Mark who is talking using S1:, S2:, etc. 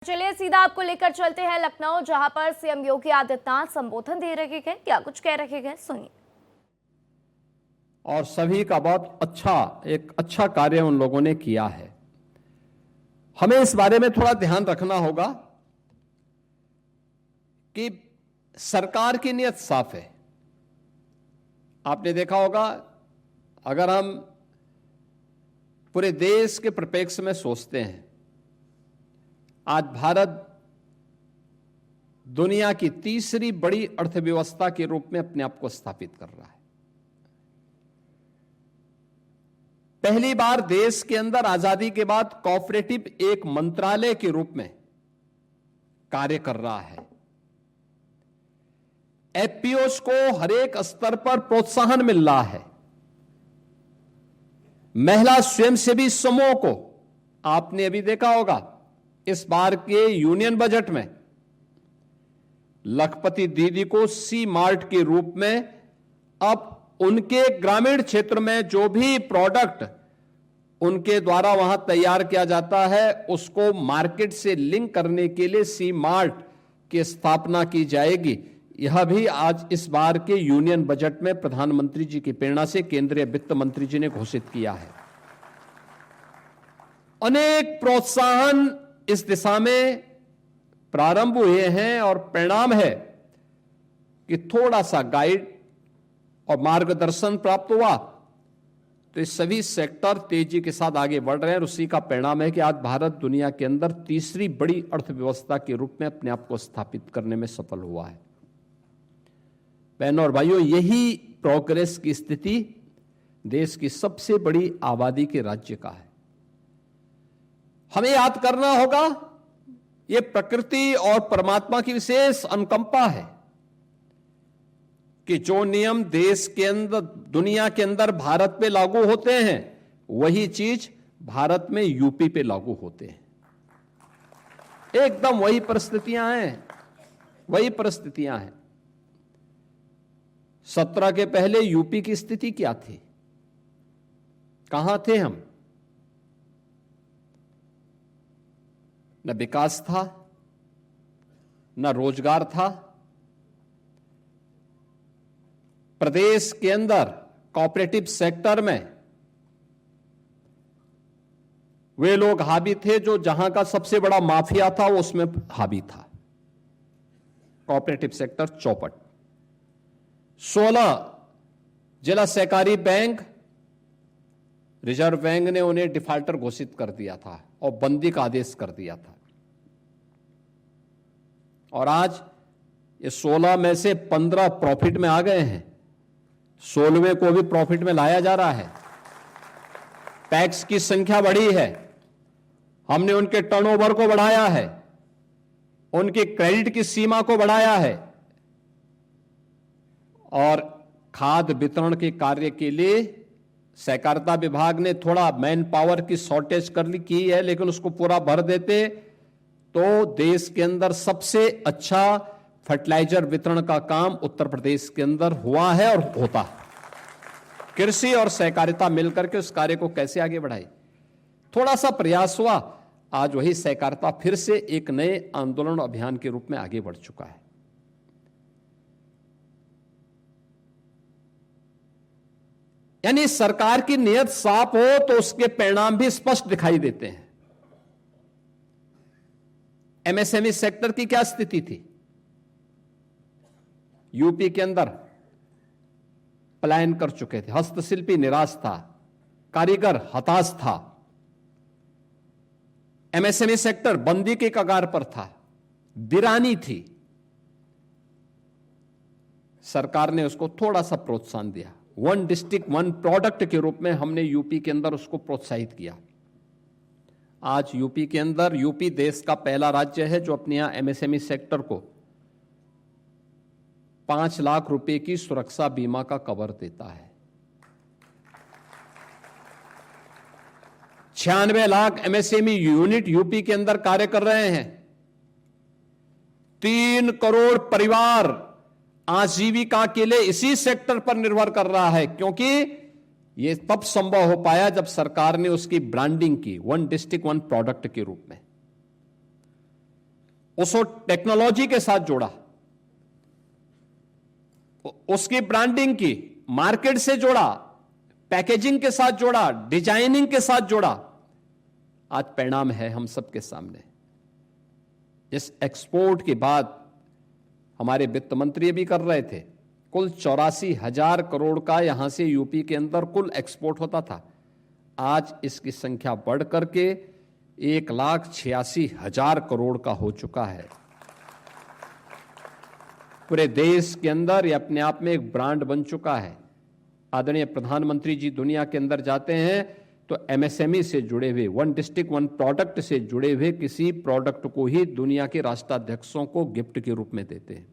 S1: चलिए सीधा आपको लेकर चलते हैं लखनऊ, जहां पर सीएम योगी आदित्यनाथ संबोधन दे रहे हैं। क्या कुछ कह रहे हैं, सुनिए।
S2: और सभी का बहुत एक अच्छा कार्य उन लोगों ने किया है। हमें इस बारे में थोड़ा ध्यान रखना होगा कि सरकार की नीयत साफ है। आपने देखा होगा, अगर हम पूरे देश के परिप्रेक्ष्य में सोचते हैं, आज भारत दुनिया की तीसरी बड़ी अर्थव्यवस्था के रूप में अपने आप को स्थापित कर रहा है। पहली बार देश के अंदर आजादी के बाद कोऑपरेटिव एक मंत्रालय के रूप में कार्य कर रहा है। एफपीओस को हर एक स्तर पर प्रोत्साहन मिल रहा है। महिला स्वयंसेवी समूह को आपने अभी देखा होगा, इस बार के यूनियन बजट में लखपति दीदी को सी मार्ट के रूप में अब उनके ग्रामीण क्षेत्र में जो भी प्रोडक्ट उनके द्वारा वहां तैयार किया जाता है, उसको मार्केट से लिंक करने के लिए सी मार्ट की स्थापना की जाएगी। यह भी आज इस बार के यूनियन बजट में प्रधानमंत्री जी की प्रेरणा से केंद्रीय वित्त मंत्री जी ने घोषित किया है। अनेक प्रोत्साहन इस दिशा में प्रारंभ हुए हैं और परिणाम है कि थोड़ा सा गाइड और मार्गदर्शन प्राप्त हुआ तो ये सभी सेक्टर तेजी के साथ आगे बढ़ रहे हैं। उसी का परिणाम है कि आज भारत दुनिया के अंदर तीसरी बड़ी अर्थव्यवस्था के रूप में अपने आप को स्थापित करने में सफल हुआ है। बहनों और भाइयों, यही प्रोग्रेस की स्थिति देश की सबसे बड़ी आबादी के राज्य का है। हमें याद करना होगा, यह प्रकृति और परमात्मा की विशेष अनुकंपा है कि जो नियम देश के अंदर, दुनिया के अंदर भारत पे लागू होते हैं, वही चीज भारत में यूपी पे लागू होते हैं। एकदम वही परिस्थितियां हैं, वही परिस्थितियां हैं। 17 के पहले यूपी की स्थिति क्या थी? कहां थे हम? न विकास था, न रोजगार था। प्रदेश के अंदर कोऑपरेटिव सेक्टर में वे लोग हावी थे जो जहां का सबसे बड़ा माफिया था वो उसमें हावी था। कोऑपरेटिव सेक्टर चौपट। 16 जिला सहकारी बैंक, रिजर्व बैंक ने उन्हें डिफाल्टर घोषित कर दिया था और बंदी का आदेश कर दिया था। और आज ये 16 में से 15 प्रॉफिट में आ गए हैं, 16वें को भी प्रॉफिट में लाया जा रहा है। टैक्स की संख्या बढ़ी है, हमने उनके टर्नओवर को बढ़ाया है, उनकी क्रेडिट की सीमा को बढ़ाया है और खाद वितरण के कार्य के लिए सहकारिता विभाग ने थोड़ा मैन पावर की शॉर्टेज की है, लेकिन उसको पूरा भर देते तो देश के अंदर सबसे अच्छा फर्टिलाइजर वितरण का काम उत्तर प्रदेश के अंदर हुआ है और होता है। कृषि और सहकारिता मिलकर के उस कार्य को कैसे आगे बढ़ाए, थोड़ा सा प्रयास हुआ। आज वही सहकारिता फिर से एक नए आंदोलन अभियान के रूप में आगे बढ़ चुका है। यानी सरकार की नीयत साफ हो तो उसके परिणाम भी स्पष्ट दिखाई देते हैं। एमएसएमई सेक्टर की क्या स्थिति थी? यूपी के अंदर पलायन कर चुके थे, हस्तशिल्पी निराश था, कारीगर हताश था, एमएसएमई सेक्टर बंदी के कगार पर था, वीरानी थी। सरकार ने उसको थोड़ा सा प्रोत्साहन दिया। 1 डिस्ट्रिक्ट 1 प्रोडक्ट के रूप में हमने यूपी के अंदर उसको प्रोत्साहित किया। आज यूपी के अंदर, यूपी देश का पहला राज्य है जो अपने यहां एमएसएमई सेक्टर को 5 लाख रुपए की सुरक्षा बीमा का कवर देता है। 96 लाख एमएसएमई यूनिट यूपी के अंदर कार्य कर रहे हैं। 3 करोड़ परिवार आजीविका के लिए इसी सेक्टर पर निर्भर कर रहा है, क्योंकि यह तब संभव हो पाया जब सरकार ने उसकी ब्रांडिंग की 1 डिस्ट्रिक्ट 1 प्रोडक्ट के रूप में। उसको टेक्नोलॉजी के साथ जोड़ा, उसकी ब्रांडिंग की, मार्केट से जोड़ा, पैकेजिंग के साथ जोड़ा, डिजाइनिंग के साथ जोड़ा। आज परिणाम है हम सबके सामने। इस एक्सपोर्ट की बात हमारे वित्त मंत्री भी कर रहे थे। कुल 84,000 करोड़ का यहां से यूपी के अंदर कुल एक्सपोर्ट होता था। आज इसकी संख्या बढ़ करके 1,86,000 करोड़ का हो चुका है। पूरे देश के अंदर ये अपने आप में एक ब्रांड बन चुका है। आदरणीय प्रधानमंत्री जी दुनिया के अंदर जाते हैं तो एमएसएमई से जुड़े हुए, वन डिस्ट्रिक्ट वन प्रोडक्ट से जुड़े हुए किसी प्रोडक्ट को ही दुनिया के राष्ट्राध्यक्षों को गिफ्ट के रूप में देते हैं।